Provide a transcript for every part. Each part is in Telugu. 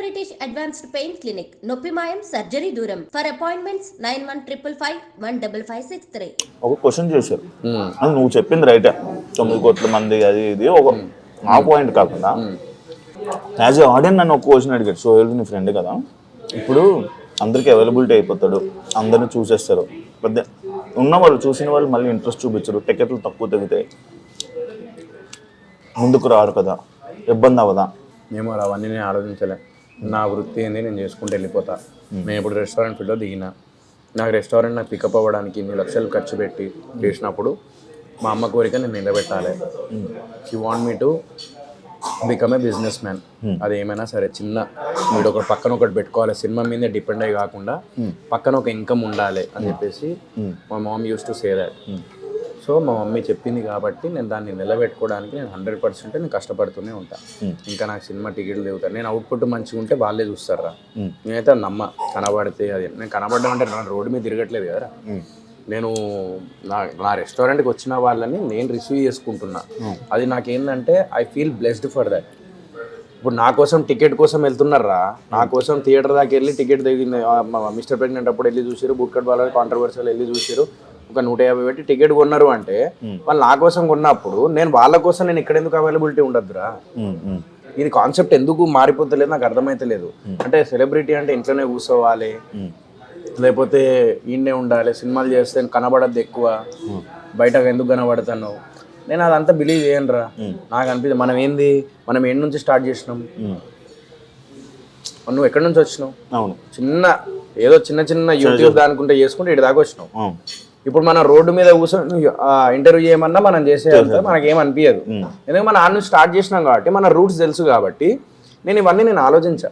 British Advanced Pain Clinic, Noppimayam Surgery Duram. For appointments 9155515563. ఒక క్వశ్చన్ చేశారు, అది నువ్వు చెప్పింది రైటే, 9 కోట్ల మంది అది ఇది ఒక ఆ పాయింట్ కాకుండా యాజ్ ఏ ఆడియన్ నన్ను ఒక క్వశ్చన్ అడిగాడు. సోహెల్ నీ ఫ్రెండ్ కదా, ఇప్పుడు అందరికీ అవైలబిలిటీ అయిపోతాడు, అందరినీ చూసేస్తారు, పెద్ద ఉన్నవాళ్ళు చూసిన వాళ్ళు మళ్ళీ ఇంట్రెస్ట్ చూపించరు, టికెట్లు తక్కువ తగ్గుతాయి, ముందుకు రారు కదా, ఇబ్బంది అవ్వదా? మేము అవన్నీ నేను ఆలోచించలే. నా వృత్తి ఏంది, నేను చేసుకుంటూ వెళ్ళిపోతా. నేను ఇప్పుడు రెస్టారెంట్ ఫీల్డ్లో దిగిన, నాకు రెస్టారెంట్ నాకు పికప్ అవ్వడానికి ఇన్ని లక్షలు ఖర్చు పెట్టి చేసినప్పుడు మా అమ్మ కోరిక నేను నిలబెట్టాలి. She want me to become a business man. అది ఏమైనా సరే చిన్న మీరు ఒకటి పక్కన ఒకటి పెట్టుకోవాలి, సినిమా మీదే డిపెండ్ అయ్యి కాకుండా పక్కన ఒక ఇన్కమ్ ఉండాలి అని చెప్పేసి మా mom used to say that. So మా మమ్మీ చెప్పింది కాబట్టి నేను దాన్ని నిలబెట్టుకోవడానికి నేను 100% నేను కష్టపడుతూనే ఉంటాను. ఇంకా నాకు సినిమా టికెట్లు దిగుతాను, నేను అవుట్పుట్ మంచిగా ఉంటే వాళ్ళే చూస్తారా. నేనైతే నమ్మ కనబడితే అది నేను కనబడ్డా అంటే నా రోడ్డు మీద తిరగట్లేదు కదా, నేను నా రెస్టారెంట్కి వచ్చిన వాళ్ళని నేను రిసీవ్ చేసుకుంటున్నా. అది నాకేంటంటే I feel blessed for that. ఇప్పుడు నా కోసం టికెట్ కోసం వెళ్తున్నారా, నా కోసం థియేటర్ దాకా వెళ్ళి టికెట్ దిగింది మిస్టర్ ప్రెగ్నెంట్ అప్పుడు వెళ్ళి చూసారు, బుట్కట్ వాళ్ళ కాంట్రవర్షియల్ వెళ్ళి చూసారు, ఒక 150 పెట్టి టికెట్ కొన్నారు అంటే వాళ్ళు నా కోసం కొన్నప్పుడు నేను వాళ్ళ కోసం నేను ఇక్కడ ఎందుకు అవైలబిలిటీ ఉండదురా. ఇది కాన్సెప్ట్ ఎందుకు మారిపోతలేదు నాకు అర్థమైతలేదు. అంటే సెలబ్రిటీ అంటే ఇంట్లోనే కూర్చోవాలి, లేకపోతే ఈయనే ఉండాలి, సినిమాలు చేస్తే కనబడద్దు ఎక్కువ, బయటకు ఎందుకు కనబడతాను, నేను అదంతా బిలీవ్ చేయనురా. నాకు అనిపిస్తుంది మనం ఏంటి నుంచి స్టార్ట్ చేసినాం, నువ్వు ఎక్కడి నుంచి వచ్చినావు, అవును ఏదో చిన్న యూట్యూబ్ దానికుంటే చేసుకుంటే ఇటు దాకా వచ్చినావు. ఇప్పుడు మనం రోడ్డు మీద కూర్చొని ఇంటర్వ్యూ చేయమన్నా మనం చేసేంత మనకేం అనిపించదు, ఎందుకంటే మనం ఆ నుంచి స్టార్ట్ చేసినాం కాబట్టి మన రూట్స్ తెలుసు కాబట్టి నేను ఇవన్నీ నేను ఆలోచించా,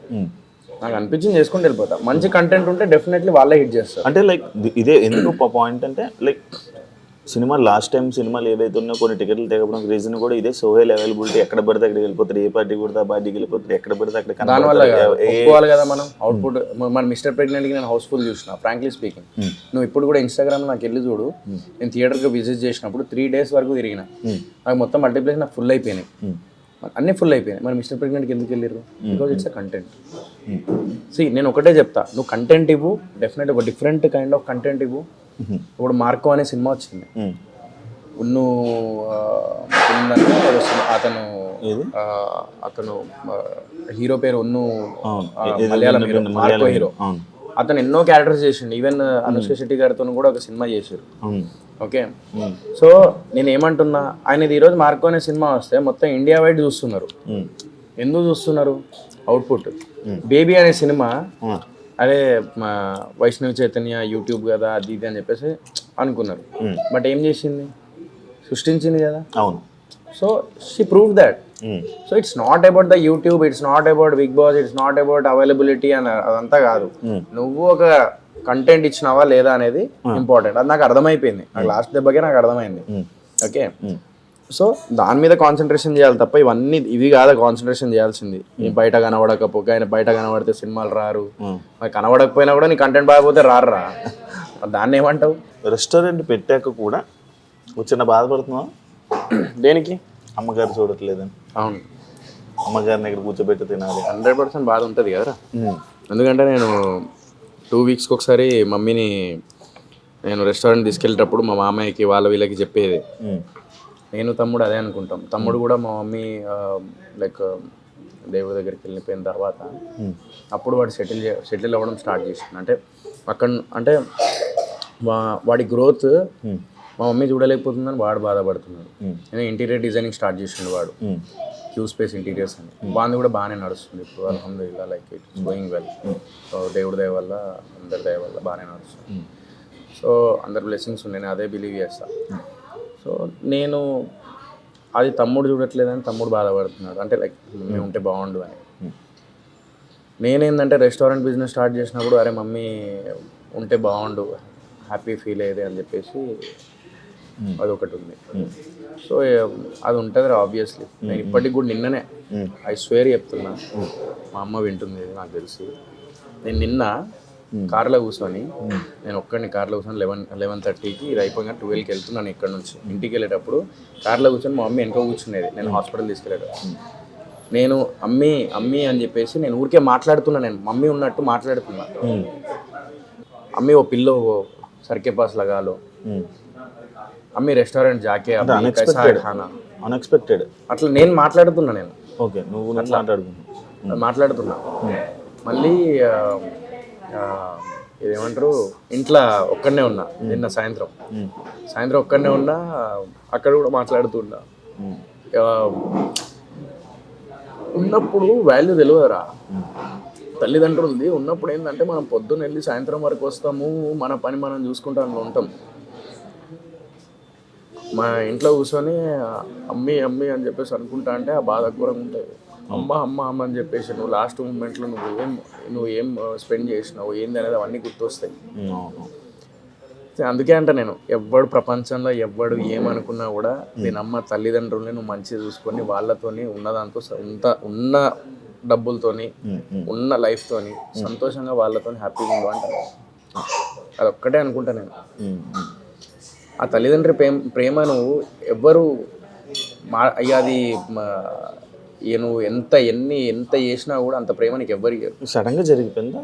నాకు అనిపించింది చేసుకుంటూ వెళ్ళిపోతా. మంచి కంటెంట్ ఉంటే డెఫినెట్లీ వాళ్ళే హిట్ చేస్తారు. అంటే లైక్ ఇదే ఎందుకు పాయింట్ అంటే లైక్ సినిమా లాస్ట్ టైం సినిమాలు ఏవైతే ఉన్నాయో కొన్ని టికెట్లు తెగడానికి రీజన్ కూడా ఇదే, సోహెల్ అవైలబిలిటీ ఎక్కడ పడితే అక్కడికి వెళ్ళిపోతారు, ఏ పార్టీ కొడితే ఆ పార్టీకి వెళ్ళిపోతారు, ఎక్కడ పడితే అక్కడ. దానివల్ల ఒప్పుకోవాలి కదా మనం అవుట్పుట్. మన మిస్టర్ ప్రెగ్నెంట్కి నేను హౌస్ఫుల్ చూసిన, ఫ్రాంక్లీ స్పీకింగ్. నువ్వు ఇప్పుడు కూడా ఇన్స్టాగ్రామ్ నాకు వెళ్ళి చూడు, నేను థియేటర్కి విజిట్ చేసినప్పుడు 3 days వరకు తిరిగిన, నాకు మొత్తం మల్టీప్లెక్స్ నాకు ఫుల్ అయిపోయినాయి, అన్నీ ఫుల్ అయిపోయినాయి. మరి మిస్టర్ ప్రెగ్నెంట్కి ఎందుకు వెళ్ళారు? Because it's a content. నేను ఒకటే చెప్తా, నువ్వు కంటెంట్ ఇవ్వు, డెఫినెట్ ఒక డిఫరెంట్ కైండ్ ఆఫ్ కంటెంట్ ఇవ్వు. ఇప్పుడు మార్కో అనే సినిమా వచ్చింది, అతను హీరో పేరు మలయాళం హీరో, మార్కో హీరో. అతను ఎన్నో క్యారెక్టర్స్ చేసిండు, ఈవెన్ అనుష్క శెట్టి గారితో కూడా ఒక సినిమా చేశారు. ఓకే, సో నేను ఏమంటున్నా, ఆయనది ఈరోజు మార్కో అనే సినిమా వస్తే మొత్తం ఇండియా వైడ్ చూస్తున్నారు. ఎందుకు చూస్తున్నారు? అవుట్పుట్. బేబీ అనే సినిమా అదే వైష్ణవి చైతన్య యూట్యూబ్ కదా అది ఇది అని చెప్పేసి అనుకున్నారు, బట్ ఏం చేసింది? సృష్టించింది కదా. అవును. So she prove that. So it's not about the YouTube, it's not about Bigg Boss, it's not about availability అని అదంతా కాదు. నువ్వు ఒక కంటెంట్ ఇచ్చినావా లేదా అనేది ఇంపార్టెంట్. అది నాకు అర్థమైపోయింది, నాకు లాస్ట్ దెబ్బకే నాకు అర్థమైంది. ఓకే, సో దాని మీద కాన్సన్ట్రేషన్ చేయాలి తప్ప ఇవి కాదా కాన్సన్ట్రేషన్ చేయాల్సింది. బయట కనబడకపోతే, ఆయన బయట కనబడితే సినిమాలు రారు, మరి కనబడకపోయినా కూడా నీ కంటెంట్ బాగపోతే రారా, దాన్ని ఏమంటావు? రెస్టారెంట్ పెట్టాక కూడా వచ్చిన బాధపడుతున్నావా? దేనికి? అమ్మగారు చూడట్లేదని. అవును, అమ్మగారిని ఇక్కడ కూర్చోబెట్టి తినాలి, 100% బాధ ఉంటుంది కదరా. ఎందుకంటే నేను 2 weeks ఒకసారి మమ్మీని నేను రెస్టారెంట్ తీసుకెళ్ళేటప్పుడు మా మామయ్యకి వీళ్ళకి చెప్పేది, నేను తమ్ముడు అదే అనుకుంటాం. తమ్ముడు కూడా మా మమ్మీ లైక్ దేవుడి దగ్గరికి వెళ్ళిపోయిన తర్వాత అప్పుడు వాడు సెటిల్ అవ్వడం స్టార్ట్ చేసింది. అంటే అక్కడ అంటే వాడి గ్రోత్ మా మమ్మీ చూడలేకపోతుందని వాడు బాధపడుతున్నాడు. నేను ఇంటీరియర్ డిజైనింగ్ స్టార్ట్ చేసిండు వాడు, క్యూ స్పేస్ ఇంటీరియర్స్ అని. బాగుంది, కూడా బాగానే నడుస్తుంది ఇప్పుడు అల్హమ్దులిల్లా, like it's going well. So దేవుడి దయ వల్ల, అందరి దయ వల్ల బాగానే నడుస్తుంది. సో అందరి బ్లెస్సింగ్స్ ఉన్నాయి, నేను అదే బిలీవ్ చేస్తాను. సో నేను అది తమ్ముడు చూడట్లేదని తమ్ముడు బాధపడుతున్నాడు, అంటే లైక్ మమ్మీ ఉంటే బాగుండు అని. నేనేందంటే రెస్టారెంట్ బిజినెస్ స్టార్ట్ చేసినప్పుడు అరే మమ్మీ ఉంటే బాగుండు, హ్యాపీ ఫీల్ అయ్యేది అని చెప్పేసి అదొకటి ఉంది. సో అది ఉంటుంది ఆబ్వియస్లీ. నేను ఇప్పటికి కూడా నిన్ననే ఐ స్వేర్ చెప్తున్నా, మా అమ్మ వింటుంది నాకు తెలిసి, నేను నిన్న కార్లో కూర్చొని, నేను ఒక్కడిని కార్లో కూర్చొని 11:30కి ఇది అయిపోయిన 12కి వెళ్తున్నాను ఇక్కడ నుంచి. ఇంటికి వెళ్ళేటప్పుడు కార్లో కూర్చొని మా మమ్మీ వెనక కూర్చునేది, నేను హాస్పిటల్ తీసుకెళ్ళేటప్పుడు. నేను అమ్మి అమ్మి అని చెప్పేసి నేను ఊరికే మాట్లాడుతున్నా, నేను మమ్మీ ఉన్నట్టు మాట్లాడుతున్నా. అమ్మి ఓ పిల్లో సర్కే పాస్ లగాలో, అమ్మి రెస్టారెంట్ జాకే అమ్మి కైసా హై ఖానా, అన్ఎక్స్పెక్టెడ్. అట్లా నేను మాట్లాడుతున్నా. నేను ఓకే, నువ్వు మాట్లాడుతున్నా. మళ్ళీ ఇదేమంటారు, ఇంట్లో ఒక్కడనే ఉన్నా నిన్న సాయంత్రం ఒక్కడనే ఉన్నా, అక్కడ కూడా మాట్లాడుతున్నా. ఉన్నప్పుడు వాల్యూ తెలియదురా, తల్లిదండ్రులది ఉన్నప్పుడు ఏంటంటే మనం పొద్దున్న వెళ్ళి సాయంత్రం వరకు వస్తాము, మన పని మనం చూసుకుంటూ అందులో ఉంటాం. మా ఇంట్లో కూర్చొని అమ్మి అమ్మి అని చెప్పేసి అనుకుంటా అంటే ఆ బాధ ఘోరంగా ఉంటుంది. అమ్మ అమ్మ అమ్మ అని చెప్పేసి నువ్వు లాస్ట్ మూమెంట్లో నువ్వేం స్పెండ్ చేసినావు ఏంది అనేది అవన్నీ గుర్తొస్తాయి. అందుకే అంట నేను, ఎవ్వడు ప్రపంచంలో ఎవ్వడు ఏమనుకున్నా కూడా నేను అమ్మ తల్లిదండ్రుల్ని నువ్వు మంచిగా చూసుకొని వాళ్ళతోని ఉన్నదాంతో ఉన్న డబ్బులతోని ఉన్న లైఫ్తోని సంతోషంగా వాళ్ళతో హ్యాపీగా ఉండు అంటాను. అదొక్కటే అనుకుంటా నేను. ఆ తల్లిదండ్రి ప్రేమను ఎవ్వరు అది నువ్వు ఎంత చేసినా కూడా అంత ప్రేమ నీకు ఎవ్వరికి. సడన్గా జరిగిపోయింది.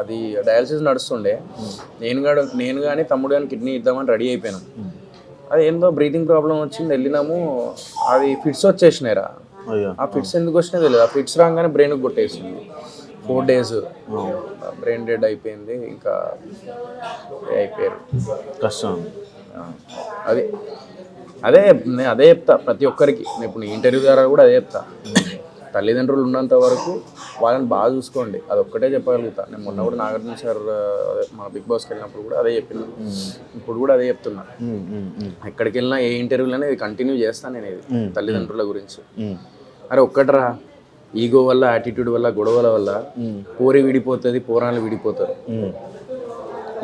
అది డయాలసిస్ నడుస్తుండే, నేను కానీ తమ్ముడు కానీ కిడ్నీ ఇద్దామని రెడీ అయిపోయాను. అది ఏందో బ్రీతింగ్ ప్రాబ్లం వచ్చింది, వెళ్ళినాము. అది ఫిట్స్ వచ్చేసినాయిరా. ఆ ఫిట్స్ ఎందుకు వచ్చినా తెలియదు. ఆ ఫిట్స్ రాగానే బ్రెయిన్కి కొట్టేసింది. 4 days బ్రెయిన్ డెడ్ అయిపోయింది. ఇంకా అయిపోయారు. కష్టం. అదే చెప్తా ప్రతి ఒక్కరికి. నేను ఇప్పుడు ఇంటర్వ్యూ ద్వారా కూడా అదే చెప్తా. తల్లిదండ్రులు ఉన్నంత వరకు వాళ్ళని బాగా చూసుకోండి, అదొక్కటే చెప్పగలుగుతా. నేను మొన్న కూడా నాగార్జున సార్ మన బిగ్ బాస్కి వెళ్ళినప్పుడు కూడా అదే చెప్పినా, ఇప్పుడు కూడా అదే చెప్తున్నా. ఎక్కడికి వెళ్ళినా ఏ ఇంటర్వ్యూలోనే ఇది కంటిన్యూ చేస్తాను నేను, ఇది తల్లిదండ్రుల గురించి. అరే ఒక్కటరా, ఈగో వల్ల యాటిట్యూడ్ వల్ల గొడవల వల్ల పోరి విడిపోతుంది, పోరాలు విడిపోతారు,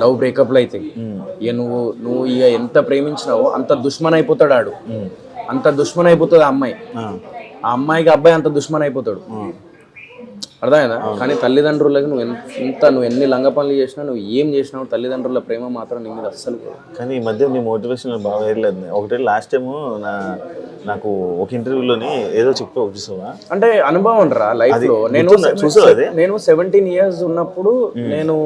లవ్ బ్రేకప్లు అవుతాయి. ఇక నువ్వు ఇక ఎంత ప్రేమించినావో అంత దుష్మన్ అయిపోతాడు ఆడు, అంత దుష్మన్ అయిపోతుంది ఆ అమ్మాయి. ఆ అమ్మాయికి అబ్బాయి అంత దుష్మన్ అయిపోతాడు, అర్థమైందా? కానీ తల్లిదండ్రులకి నువ్వు ఎన్ని లంగ పనులు చేసినా, నువ్వు ఏం చేసినావు, తల్లిదండ్రుల ప్రేమ మాత్రం నీ మీద అస్సలు. కానీ ఈ మధ్య నీ మోటివేషన్ బాగా వేయలేదు. ఒకటే లాస్ట్ టైము నాకు ఒక ఇంటర్వ్యూలోని ఏదో చెప్పావు చూసావా, అంటే అనుభవం రా లైఫ్లో. నేను 17 years ఉన్నప్పుడు నేను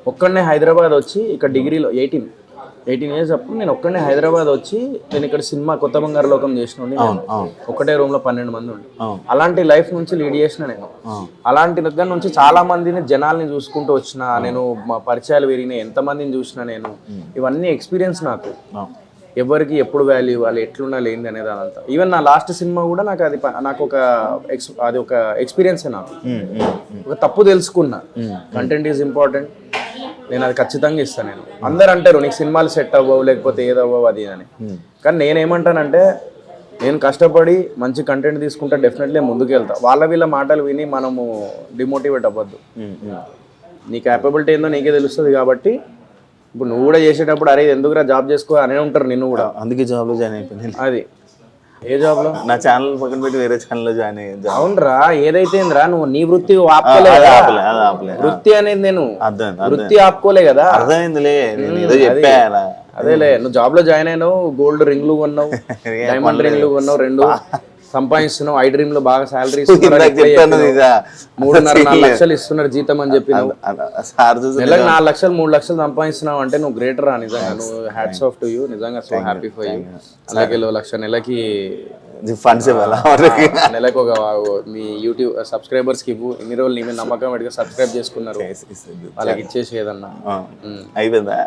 ఒక్కడనే హైదరాబాద్ వచ్చి ఇక్కడ డిగ్రీలో 18 years అప్పుడు నేను ఒక్కడనే హైదరాబాద్ వచ్చి నేను ఇక్కడ సినిమా కొత్త బంగారు లోకం చేసిన ఒకటే రూమ్ లో 12 మంది ఉండి, అలాంటి లైఫ్ నుంచి లీడ్ చేసిన నేను. అలాంటి దగ్గర నుంచి చాలా మందిని జనాల్ని చూసుకుంటూ వచ్చిన నేను, మా పరిచయాలు పెరిగినాయి, ఎంతమందిని చూసిన నేను. ఇవన్నీ ఎక్స్పీరియన్స్ నాకు. ఎవరికి ఎప్పుడు వాల్యూ ఇవ్వాలి, ఎట్లున్నా లేనిది అనేది అదంతా. ఈవెన్ నా లాస్ట్ సినిమా కూడా నాకు ఒక ఎక్స్పీరియన్సే. నాకు ఒక తప్పు తెలుసుకున్నా, కంటెంట్ ఈజ్ ఇంపార్టెంట్, నేను అది ఖచ్చితంగా ఇస్తాను. నేను అందరు అంటారు నీకు సినిమాలు సెట్ అవ్వవు, లేకపోతే ఏదవ్వవు అది అని. కానీ నేనేమంటానంటే, నేను కష్టపడి మంచి కంటెంట్ తీసుకుంటే డెఫినెట్లీ ముందుకు వెళ్తా. వీళ్ళ మాటలు విని మనము డిమోటివేట్ అవ్వద్దు. నీ క్యాపబిలిటీ ఏందో నీకే తెలుస్తుంది. కాబట్టి ఇప్పుడు నువ్వు కూడా చేసేటప్పుడు అరే ఎందుకురా జాబ్ చేసుకో అనే ఉంటారు నిన్ను కూడా. అందుకే జాబ్లో జాయిన్ అయిపోయింది. అది ఏ జాబ్ లో? నా ఛానల్ పక్కన పెట్టి వేరే ఛానల్లో జాయిన్ అయ్యింది. అవునరా, ఏదైతే నువ్వు నీ వృత్తి ఆపుకోలే, వృత్తి అనేది నేను వృత్తి ఆపుకోలే కదా. అర్థమైందిలే, అదేలే. నువ్వు జాబ్ లో జాయిన్ అయినావు, గోల్డ్ రింగ్లు కొన్నావు, డైమండ్ రింగ్లు కొన్నావు, 2 సంపాదిస్తున్నావు. ఐ డ్రీమ్ లో బాగా శాలరీ 3.5-4 లక్షలు ఇస్తున్నారు జీతం అని చెప్పి నెలకు 4 లక్షలు 3 లక్షలు సంపాదిస్తున్నావు అంటే నువ్వు గ్రేటర్ రా నిజంగా. నువ్వు హ్యాట్స్ ఆఫ్ టు యూ, నిజంగా సో హ్యాపీ ఫర్ యూ. అలాగే 1 లక్ష నెలకి ఫండ్స్ ఇవ్వాలా, నెలకు ఒక మీ యూట్యూబ్ సబ్స్క్రైబర్స్ కి ఇవ్వు. ఇన్ని రోజులు నీ మీద నమ్మకం పెట్టుగా సబ్స్క్రైబ్ చేసుకున్నారు, వాళ్ళకి ఇచ్చేసి ఏదన్నా అయిపోయిందా.